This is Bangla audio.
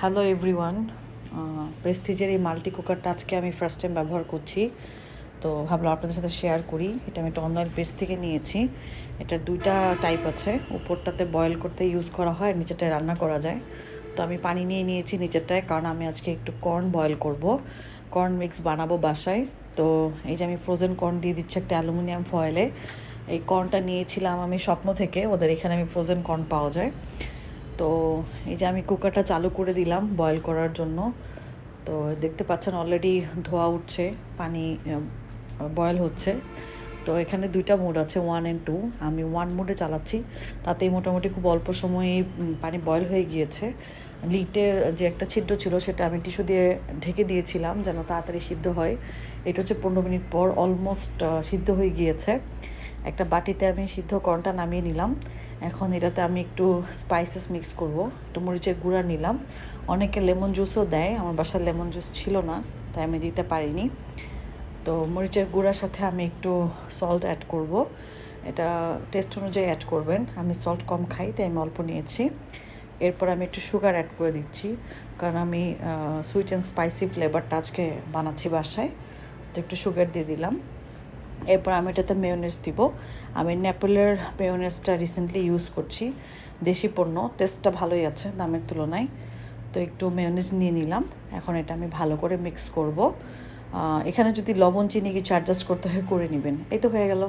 হ্যালো এভরিওয়ান, প্রেস্টিজের এই মাল্টি কুকারটা আজকে আমি ফার্স্ট টাইম ব্যবহার করছি। তো ভাবলাম আপনাদের সাথে শেয়ার করি। এটা আমি একটা অনলাইন পেজ থেকে নিয়েছি। এটার দুইটা টাইপ আছে, উপরটাতে বয়েল করতে ইউজ করা হয়, নিচেরটায় রান্না করা যায়। তো আমি পানি নিয়ে নিয়েছি নিচেরটায়, কারণ আমি আজকে একটু কর্ন বয়েল করব, কর্ন মিক্স বানাবো বাসায়। তো এই যে আমি ফ্রোজেন কর্ন দিয়ে দিচ্ছি একটা অ্যালুমিনিয়াম ফয়েলে। এই কর্নটা নিয়েছিলাম আমি স্বপ্ন থেকে, ওদের এখানে আমি ফ্রোজেন কর্ন পাওয়া যায়। তো এই যে আমি কুকারটা চালু করে দিলাম বয়েল করার জন্য। তো দেখতে পাচ্ছেন অলরেডি ধোয়া উঠছে, পানি বয়েল হচ্ছে। তো এখানে দুইটা মোড আছে, 1 and 2। আমি 1 মোডে চালাচ্ছি, তাতেই মোটামুটি খুব অল্প সময়ে পানি বয়েল হয়ে গিয়েছে। লিটের যে একটা ছিদ্র ছিল সেটা আমি টিস্যু দিয়ে ঢেকে দিয়েছিলাম যেন তাড়াতাড়ি সিদ্ধ হয়। এটা হচ্ছে 15 মিনিট পর অলমোস্ট সিদ্ধ হয়ে গিয়েছে। একটা বাটিতে আমি সিদ্ধ কর্নটা নামিয়ে নিলাম। এখন এটাতে আমি একটু স্পাইসেস মিক্স করব। একটু মরিচের গুঁড়া নিলাম। অনেকে লেমন জুসও দেয়, আমার বাসায় লেমন জুস ছিল না, তাই আমি দিতে পারিনি। তো মরিচের গুঁড়ার সাথে আমি একটু সল্ট অ্যাড করব। এটা টেস্ট অনুযায়ী অ্যাড করবেন। আমি সল্ট কম খাই, তাই আমি অল্প নিয়েছি। এরপর আমি একটু সুগার অ্যাড করে দিচ্ছি, কারণ আমি সুইট অ্যান্ড স্পাইসি ফ্লেভারটা আজকে বানাচ্ছি বাসায়। তো একটু সুগার দিয়ে দিলাম। এরপর আমি এটাতে মেয়োনেজ দিব। আমি নেপোলের মেয়োনেজটা রিসেন্টলি ইউজ করছি, দেশি পণ্য, টেস্টটা ভালোই আছে দামের তুলনায়। তো একটু মেয়োনেজ নিয়ে নিলাম। এখন এটা আমি ভালো করে মিক্স করব। এখানে যদি লবণ চিনি কিছু অ্যাডজাস্ট করতে হয় করে নেবেন। এই তো হয়ে গেল।